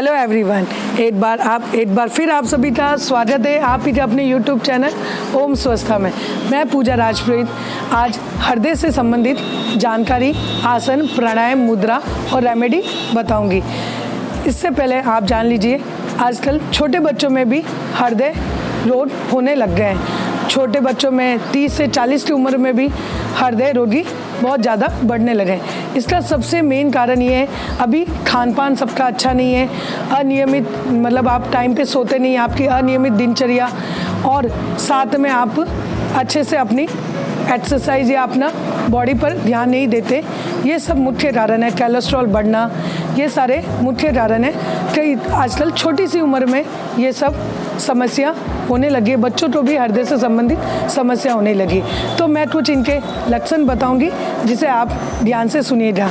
Hello everyone, एक बार फिर आप सभी का स्वागत है आप ही के अपने यूट्यूब चैनल ओम स्वस्था में। मैं पूजा राजपुरोहित आज हृदय से संबंधित जानकारी, आसन, प्राणायाम, मुद्रा और रेमेडी बताऊंगी। इससे पहले आप जान लीजिए, आजकल छोटे बच्चों में भी हृदय रोग होने लग गए हैं। छोटे बच्चों में 30 से 40 की उम्र में भी हृदय रोगी बहुत ज़्यादा बढ़ने लगे। इसका सबसे मेन कारण ये है, अभी खान पान सबका अच्छा नहीं है, अनियमित मतलब आप टाइम पे सोते नहीं, आपकी अनियमित दिनचर्या, और साथ में आप अच्छे से अपनी एक्सरसाइज या अपना बॉडी पर ध्यान नहीं देते। ये सब मुख्य कारण है। कोलेस्ट्रॉल बढ़ना, ये सारे मुख्य कारण है कि आजकल छोटी सी उम्र में ये सब समस्या होने लगी। बच्चों को भी हृदय से संबंधित समस्या होने लगी। तो मैं कुछ इनके लक्षण बताऊंगी जिसे आप ध्यान से सुनिएगा।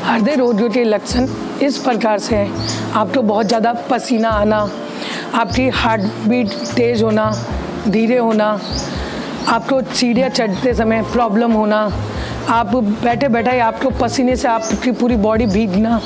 हृदय रोगियों के लक्षण इस प्रकार से हैं। आपको बहुत ज़्यादा पसीना आना, आपकी हार्ट बीट तेज होना, धीरे होना, आपको सीढ़ियाँ चढ़ते समय प्रॉब्लम होना, आप बैठे बैठे आपको पसीने से आपकी पूरी बॉडी भीगना,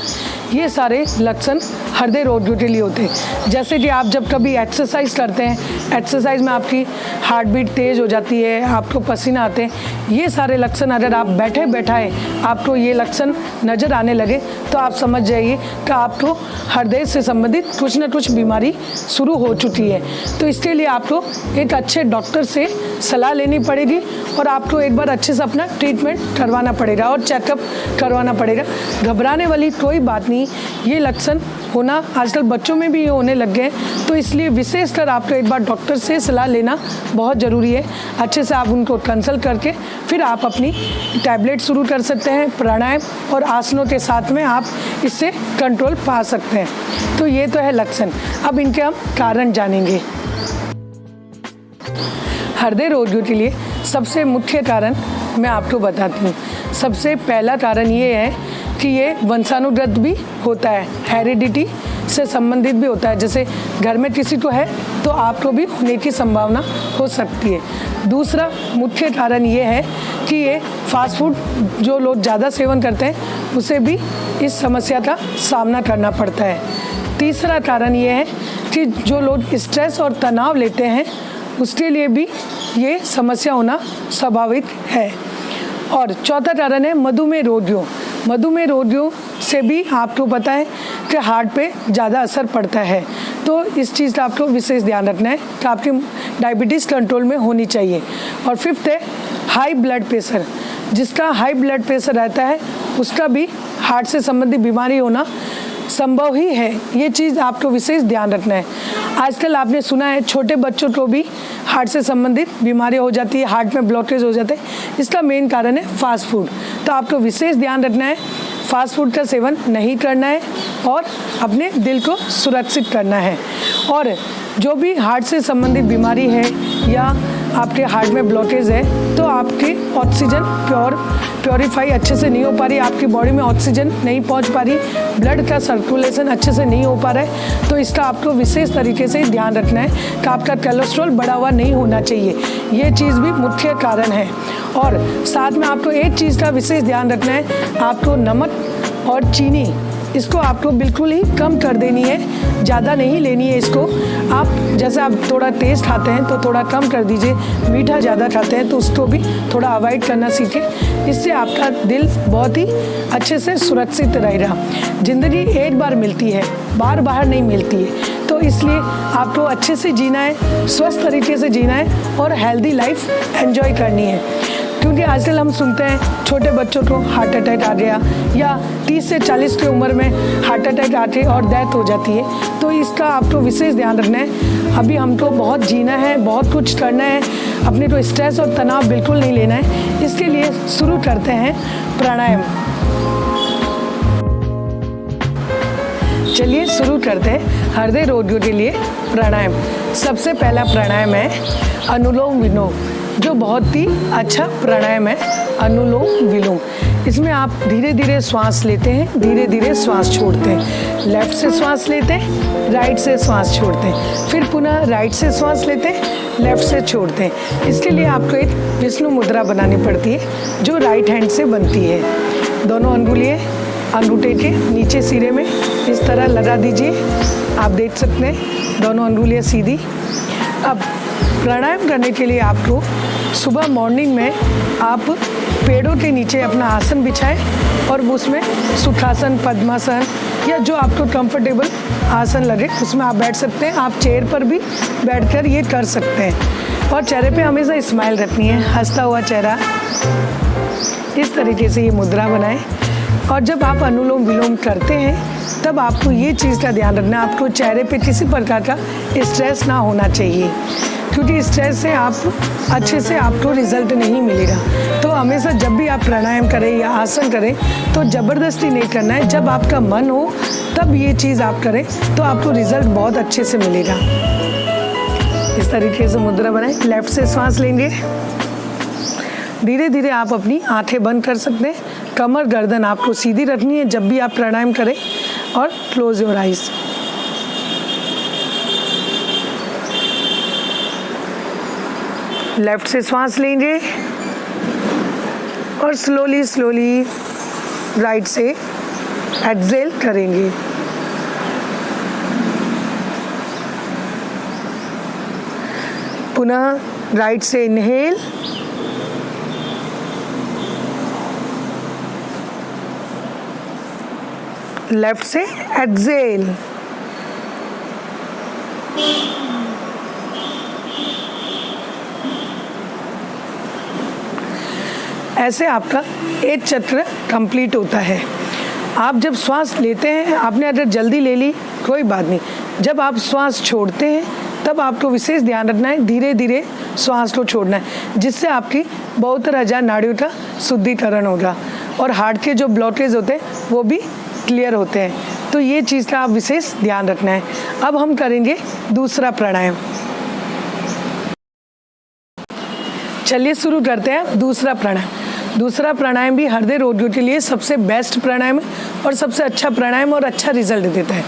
ये सारे लक्षण हृदय रोगियों के लिए होते हैं। जैसे कि आप जब कभी एक्सरसाइज करते हैं, एक्सरसाइज में आपकी हार्ट बीट तेज़ हो जाती है, आपको पसीना आते हैं, ये सारे लक्षण अगर आप बैठे बैठाए आपको ये लक्षण नज़र आने लगे तो आप समझ जाइए कि आपको हृदय से संबंधित कुछ न कुछ बीमारी शुरू हो चुकी है। तो इसके लिए आपको एक अच्छे डॉक्टर से सलाह लेनी पड़ेगी और आपको एक बार अच्छे से अपना ट्रीटमेंट करवाना पड़ेगा और चेकअप करवाना पड़ेगा। घबराने वाली कोई बात नहीं। ये लक्षण होना आजकल बच्चों में भी होने लग गए, तो इसलिए विशेषकर आपको एक बार डॉक्टर से सलाह लेना बहुत ज़रूरी है। अच्छे से आप उनको कंसल्ट करके फिर आप अपनी टैबलेट शुरू कर सकते हैं। प्राणायाम और आसनों के साथ में आप इससे कंट्रोल पा सकते हैं। तो ये तो है लक्षण। अब इनके हम कारण जानेंगे। हृदय रोगियों के लिए सबसे मुख्य कारण मैं आपको बताती हूँ। सबसे पहला कारण ये है कि ये वंशानुगत भी होता है, हेरिडिटी से संबंधित भी होता है। जैसे घर में किसी को है तो आपको भी होने की संभावना हो सकती है। दूसरा मुख्य कारण ये है कि ये फास्ट फूड जो लोग ज़्यादा सेवन करते हैं उसे भी इस समस्या का सामना करना पड़ता है। तीसरा कारण ये है कि जो लोग स्ट्रेस और तनाव लेते हैं उसके लिए भी ये समस्या होना स्वाभाविक है। और चौथा कारण है मधुमेह रोगियों। मधुमेह रोगियों से भी आपको पता है कि हार्ट पे ज़्यादा असर पड़ता है। तो इस चीज़ का आपको विशेष ध्यान रखना है कि आपकी डायबिटीज़ कंट्रोल में होनी चाहिए। और फिफ्थ है हाई ब्लड प्रेशर। जिसका हाई ब्लड प्रेशर रहता है उसका भी हार्ट से संबंधित बीमारी होना संभव ही है। ये चीज़ आपको विशेष ध्यान रखना है। आजकल आपने सुना है छोटे बच्चों को भी हार्ट से संबंधित बीमारी हो जाती है, हार्ट में ब्लॉकेज हो जाते हैं। इसका मेन कारण है फास्ट फूड। तो आपको विशेष ध्यान रखना है, फास्ट फूड का सेवन नहीं करना है और अपने दिल को सुरक्षित करना है। और जो भी हार्ट से संबंधित बीमारी है या आपके हार्ट में ब्लॉकेज है तो आपकी ऑक्सीजन प्योरीफाई अच्छे से नहीं हो पा रही, आपकी बॉडी में ऑक्सीजन नहीं पहुंच पा रही, ब्लड का सर्कुलेशन अच्छे से नहीं हो पा रहा है। तो इसका आपको विशेष तरीके से ध्यान रखना है कि आपका कोलेस्ट्रॉल बढ़ा हुआ नहीं होना चाहिए। ये चीज़ भी मुख्य कारण है। और साथ में आपको एक चीज़ का विशेष ध्यान रखना है, आपको नमक और चीनी इसको आपको बिल्कुल ही कम कर देनी है, ज़्यादा नहीं लेनी है इसको। आप जैसे आप थोड़ा तेज़ खाते हैं तो थोड़ा कम कर दीजिए, मीठा ज़्यादा खाते हैं तो उसको भी थोड़ा अवॉइड करना सीखें। इससे आपका दिल बहुत ही अच्छे से सुरक्षित रहेगा। ज़िंदगी एक बार मिलती है, बार बार नहीं मिलती है। तो इसलिए आपको अच्छे से जीना है, स्वस्थ तरीके से जीना है और हेल्दी लाइफ एंजॉय करनी है। क्योंकि आजकल हम सुनते हैं छोटे बच्चों को हार्ट अटैक आ गया या 30 से 40 की उम्र में हार्ट अटैक आके और डेथ हो जाती है। तो इसका आपको विशेष ध्यान रखना है। अभी हमको बहुत जीना है, बहुत कुछ करना है, अपने को स्ट्रेस और तनाव बिल्कुल नहीं लेना है। इसके लिए शुरू करते हैं प्राणायाम। चलिए शुरू करते हैं हृदय रोगियों के लिए प्राणायाम। सबसे पहला प्राणायाम है अनुलोम विलोम, जो बहुत ही अच्छा प्राणायाम है अनुलोम विलोम। इसमें आप धीरे धीरे श्वास लेते हैं, धीरे धीरे श्वास छोड़ते हैं। लेफ्ट से श्वास लेते हैं, राइट से श्वास छोड़ते हैं, फिर पुनः राइट से श्वास लेते हैं, लेफ्ट से छोड़ते हैं। इसके लिए आपको एक विष्णु मुद्रा बनानी पड़ती है जो राइट हैंड से बनती है। दोनों अंगुलियाँ अंगूठे के नीचे सिरे में इस तरह लगा दीजिए। आप देख सकते हैं दोनों अंगुलियां सीधी। अब प्राणायाम करने के लिए आपको सुबह मॉर्निंग में आप पेड़ों के नीचे अपना आसन बिछाएं और उसमें सुखासन, पद्मासन या जो आपको कंफर्टेबल आसन लगे उसमें आप बैठ सकते हैं। आप चेयर पर भी बैठकर ये कर सकते हैं और चेहरे पे हमेशा स्माइल रखनी है, हंसता हुआ चेहरा। इस तरीके से ये मुद्रा बनाएं और जब आप अनुलोम विलोम करते हैं तब आपको ये चीज़ का ध्यान रखना है, आपको चेहरे पे किसी प्रकार का स्ट्रेस ना होना चाहिए, क्योंकि स्ट्रेस से आप अच्छे से आपको रिजल्ट नहीं मिलेगा। तो हमेशा जब भी आप प्राणायाम करें या आसन करें तो ज़बरदस्ती नहीं करना है। जब आपका मन हो तब ये चीज़ आप करें तो आपको रिजल्ट बहुत अच्छे से मिलेगा। इस तरीके से मुद्रा बनाएं। लेफ्ट से सांस लेंगे। धीरे धीरे आप अपनी आंखें बंद कर सकते हैं। कमर गर्दन आपको सीधी रखनी है जब भी आप प्राणायाम करें और क्लोज योर आइज। लेफ्ट से सांस लेंगे और स्लोली स्लोली राइट से एक्सहेल करेंगे। पुनः राइट से इनहेल, लेफ्ट से एक्सहेल। ऐसे आपका एक चक्र कंप्लीट होता है। आप जब श्वास लेते हैं, आपने अगर जल्दी ले ली कोई बात नहीं, जब आप श्वास छोड़ते हैं तब आपको विशेष ध्यान रखना है, धीरे धीरे श्वास को छोड़ना है, जिससे आपकी बहुत तरह नाड़ियों का शुद्धिकरण होगा और हार्ट के जो ब्लॉकेज होते हैं वो भी क्लियर होते हैं। तो ये चीज़ का आप विशेष ध्यान रखना है। अब हम करेंगे दूसरा प्राणायाम। चलिए शुरू करते हैं दूसरा प्राणायाम। दूसरा प्राणायाम भी हृदय रोगियों के लिए सबसे बेस्ट प्राणायाम है और सबसे अच्छा प्राणायाम और अच्छा रिजल्ट देता है।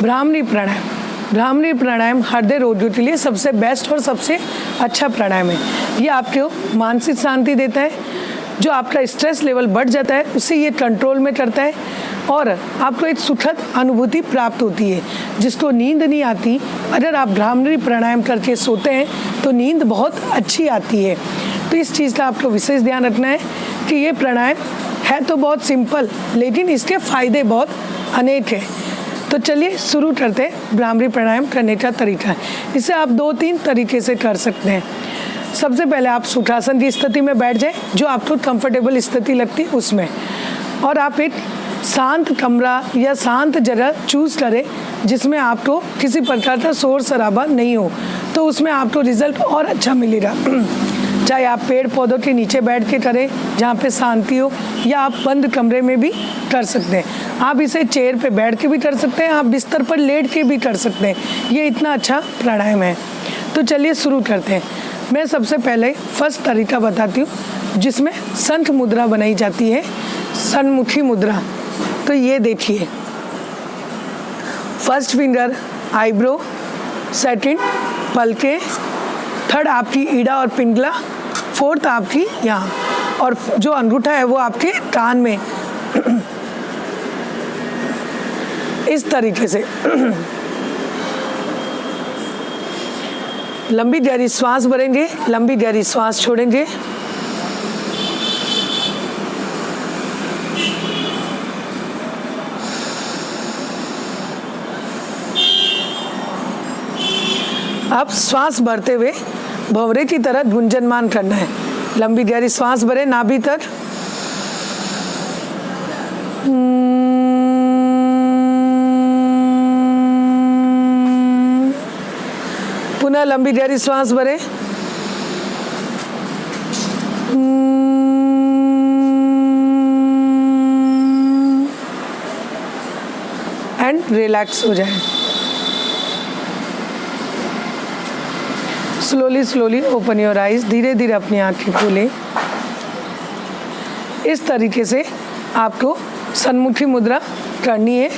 भ्रामरी प्राणायाम। भ्रामरी प्राणायाम हृदय रोगियों के लिए सबसे बेस्ट और सबसे अच्छा प्राणायाम है। ये आपको मानसिक शांति देता है, जो आपका स्ट्रेस लेवल बढ़ जाता है उसे ये कंट्रोल में करता है और आपको एक सुखद अनुभूति प्राप्त होती है। जिसको नींद नहीं आती, अगर आप भ्रामरी प्राणायाम करके सोते हैं तो नींद बहुत अच्छी आती है। तो इस चीज़ का आपको विशेष ध्यान रखना है कि ये प्राणायाम है तो बहुत सिंपल, लेकिन इसके फायदे बहुत अनेक हैं। तो चलिए शुरू करते हैं भ्रामरी प्राणायाम करने का तरीका। इसे आप 2-3 तरीके से कर सकते हैं। सबसे पहले आप सुखासन की स्थिति में बैठ जाएं, जो आपको कंफर्टेबल स्थिति लगती है उसमें, और आप एक शांत कमरा या शांत जगह चूज करें जिसमें आपको किसी प्रकार का शोर शराबा नहीं हो, तो उसमें आपको रिजल्ट और अच्छा मिलेगा। चाहे आप पेड़ पौधों के नीचे बैठ के करें जहाँ पे शांति हो, या आप बंद कमरे में भी कर सकते हैं। आप इसे चेयर पे बैठ के भी कर सकते हैं, आप बिस्तर पर लेट के भी कर सकते हैं। ये इतना अच्छा प्राणायाम है। तो चलिए शुरू करते हैं। मैं सबसे पहले फर्स्ट तरीका बताती हूँ जिसमें शंख मुद्रा बनाई जाती है, सन्मुखी मुद्रा। तो ये देखिए, फर्स्ट फिंगर आईब्रो, सेकंड पलके, थर्ड आपकी ईड़ा और पिंगला, फोर्थ आपकी यहाँ, और जो अंगूठा है वो आपके कान में। इस तरीके से लंबी गहरी श्वास भरेंगे, लंबी गहरी श्वास छोड़ेंगे। अब श्वास भरते हुए भंवरे की तरह गुंजनमान करना है। लंबी गहरी श्वास भरे नाभि तक, पुनः लंबी गहरी श्वास भरे, एंड रिलैक्स हो जाए। Slowly slowly open your eyes. धीरे धीरे अपनी आंखें खोलें। इस तरीके से आपको सन्मुखी मुद्रा करनी है,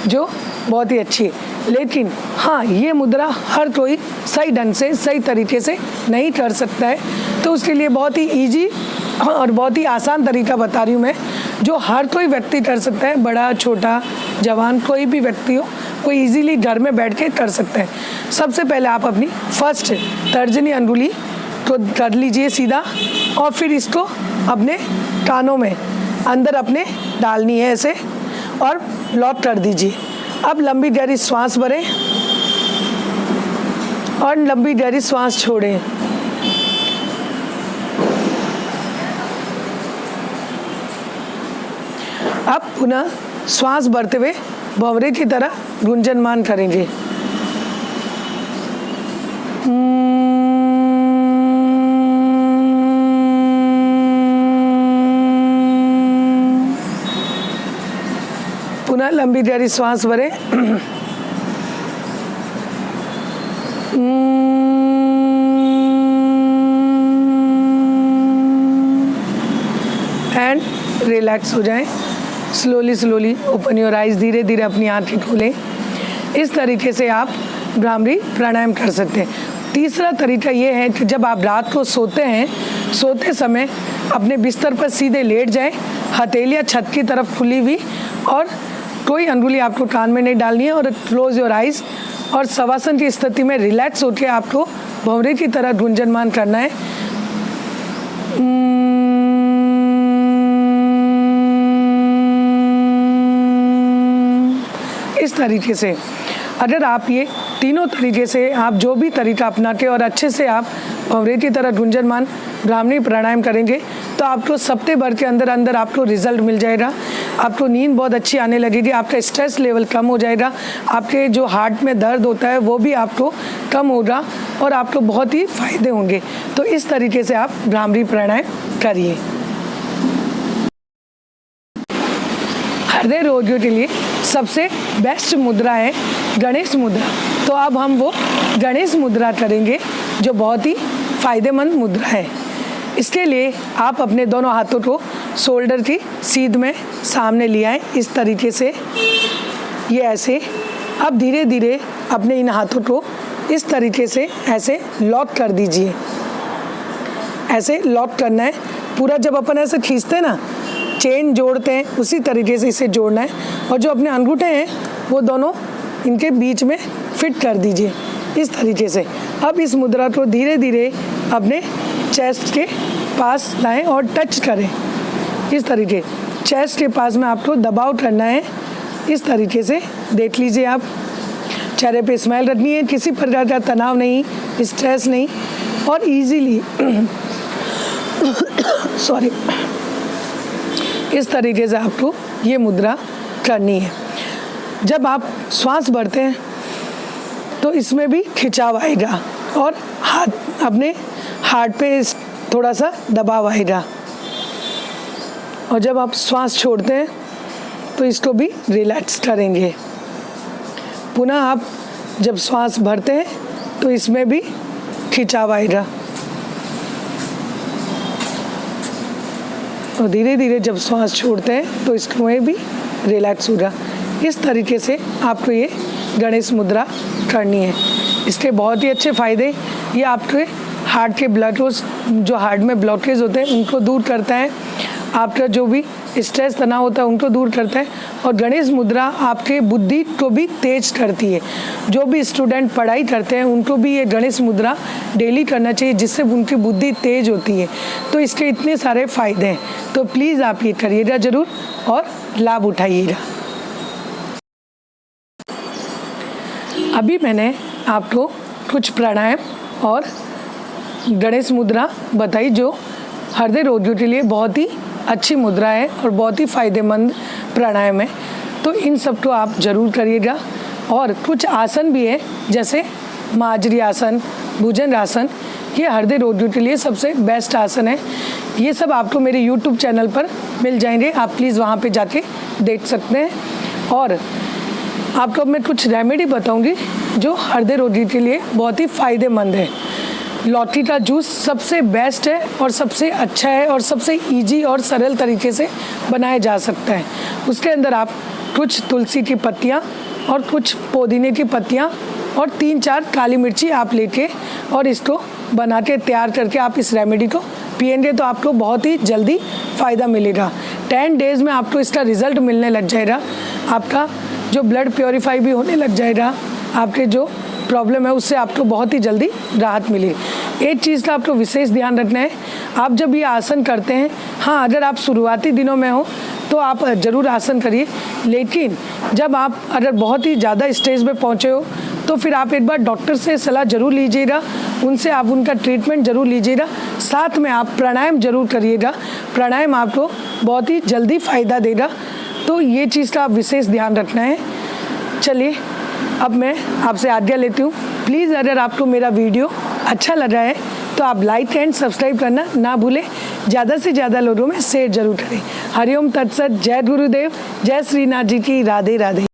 जो बहुत ही अच्छी है। लेकिन हाँ, ये मुद्रा हर कोई सही ढंग से, सही तरीके से नहीं कर सकता है, तो उसके लिए बहुत ही इजी और बहुत ही आसान तरीका बता रही हूँ मैं, जो हर कोई व्यक्ति कर सकता है, बड़ा छोटा जवान कोई भी व्यक्ति हो, कोई इजीली घर में बैठ के कर सकता है। सबसे पहले आप अपनी फर्स्ट तर्जनी अंगुली को कर लीजिए सीधा, और फिर इसको अपने कानों में अंदर अपने डालनी है ऐसे, और लॉक कर दीजिए। अब लंबी गहरी श्वास भरें और लंबी गहरी श्वास छोड़ें। अब पुनः श्वास भरते हुए भंवरे की तरह गुंजनमान करेंगे। पुनः लंबी गहरी श्वास भरें एंड रिलैक्स हो जाएं। स्लोली ओपन योर आइज, धीरे धीरे अपनी आंखें खोलें। इस तरीके से आप भ्रामरी प्राणायाम कर सकते हैं। तीसरा तरीका ये है कि जब आप रात को सोते हैं, सोते समय अपने बिस्तर पर सीधे लेट जाएं, हथेलियाँ छत की तरफ खुली हुई, और कोई अंगुली आपको कान में नहीं डालनी है, और क्लोज योर आइज, और शवासन की स्थिति में रिलैक्स होकर आपको भंवरे की तरह गुंजनमान करना है। इस तरीके से अगर आप ये तीनों तरीके से आप जो भी तरीका अपना के और अच्छे से आप भंवरे की तरह गुंजनमान भ्रामरी प्राणायाम करेंगे, तो आपको सप्ताह भर के अंदर अंदर आपको रिजल्ट मिल जाएगा। आपको नींद बहुत अच्छी आने लगेगी, आपका स्ट्रेस लेवल कम हो जाएगा, आपके जो हार्ट में दर्द होता है वो भी आपको कम होगा, और आपको बहुत ही फायदे होंगे। तो इस तरीके से आप भ्रामरी प्राणायाम करिए। हृदय रोगियों के लिए सबसे बेस्ट मुद्रा है गणेश मुद्रा। तो अब हम वो गणेश मुद्रा करेंगे जो बहुत ही फायदेमंद मुद्रा है। इसके लिए आप अपने दोनों हाथों को शोल्डर की सीध में सामने ले आएं, इस तरीके से, ये ऐसे। अब धीरे धीरे अपने इन हाथों को इस तरीके से ऐसे लॉक कर दीजिए। ऐसे लॉक करना है पूरा। जब अपन ऐसे खींचते हैं ना, चेन जोड़ते हैं, उसी तरीके से इसे जोड़ना है, और जो अपने अंगूठे हैं वो दोनों इनके बीच में फिट कर दीजिए इस तरीके से। अब इस मुद्रा को धीरे धीरे अपने चेस्ट के पास लाएं और टच करें इस तरीके। चेस्ट के पास में आपको दबाव करना है इस तरीके से। देख लीजिए, आप चेहरे पे स्माइल रखनी है, किसी प्रकार का तनाव नहीं, स्ट्रेस नहीं, और इजीली सॉरी, इस तरीके से आपको ये मुद्रा करनी है। जब आप श्वास भरते हैं तो इसमें भी खिंचाव आएगा, और हाथ अपने हार्ट पे थोड़ा सा दबाव आएगा, और जब आप श्वास छोड़ते हैं तो इसको भी रिलैक्स करेंगे। पुनः आप जब श्वास भरते हैं तो इसमें भी खिंचाव आएगा, और धीरे धीरे जब श्वास छोड़ते हैं तो इसमें भी रिलैक्स होगा। इस तरीके से आपको ये गणेश मुद्रा करनी है। इसके बहुत ही अच्छे फ़ायदे, ये आपके हार्ट के ब्लॉकेज, जो हार्ट में ब्लॉकेज होते हैं उनको दूर करता है, आपका जो भी स्ट्रेस तनाव होता है उनको दूर करता है, और गणेश मुद्रा आपके बुद्धि को भी तेज करती है। जो भी स्टूडेंट पढ़ाई करते हैं उनको भी ये गणेश मुद्रा डेली करना चाहिए, जिससे उनकी बुद्धि तेज होती है। तो इसके इतने सारे फ़ायदे हैं, तो प्लीज़ आप ये करिएगा ज़रूर और लाभ उठाइएगा। अभी मैंने आपको कुछ प्राणायाम और गणेश मुद्रा बताई जो हृदय रोगियों के लिए बहुत ही अच्छी मुद्रा है और बहुत ही फायदेमंद प्राणायाम है। तो इन सब को आप जरूर करिएगा। और कुछ आसन भी है, जैसे माजरी आसन, भुजंग आसन, ये हृदय रोगियों के लिए सबसे बेस्ट आसन है। ये सब आपको मेरे YouTube चैनल पर मिल जाएंगे, आप प्लीज़ वहाँ पे जाके देख सकते हैं। और आपको मैं कुछ रेमेडी बताऊंगी जो हृदय रोगी के लिए बहुत ही फायदेमंद है। लौकी का जूस सबसे बेस्ट है और सबसे अच्छा है और सबसे इजी और सरल तरीके से बनाया जा सकता है। उसके अंदर आप कुछ तुलसी की पत्तियाँ और कुछ पुदीने की पत्तियाँ और 3-4 काली मिर्ची आप लेके और इसको बना के तैयार करके आप इस रेमेडी को पिएंगे तो आपको बहुत ही जल्दी फ़ायदा मिलेगा। 10 डेज़ में आपको इसका रिजल्ट मिलने लग जाएगा। आपका जो ब्लड प्योरीफाई भी होने लग जाएगा, आपके जो प्रॉब्लम है उससे आपको बहुत ही जल्दी राहत मिलेगी। एक चीज़ का आपको विशेष ध्यान रखना है, आप जब ये आसन करते हैं, हाँ अगर आप शुरुआती दिनों में हो तो आप ज़रूर आसन करिए, लेकिन जब आप अगर बहुत ही ज़्यादा स्टेज पे पहुँचे हो तो फिर आप एक बार डॉक्टर से सलाह ज़रूर लीजिएगा, उनसे आप उनका ट्रीटमेंट ज़रूर लीजिएगा। साथ में आप प्राणायाम ज़रूर करिएगा, प्राणायाम आपको बहुत ही जल्दी फ़ायदा देगा। तो ये चीज़ का आप विशेष ध्यान रखना है। चलिए अब मैं आपसे आज्ञा लेती हूँ। प्लीज़ अगर आपको मेरा वीडियो अच्छा लगा है तो आप लाइक एंड सब्सक्राइब करना ना भूलें, ज़्यादा से ज़्यादा लोगों में शेयर जरूर करें। हरिओम तत्सत। जय गुरुदेव, जय श्रीनाथ जी की। राधे राधे।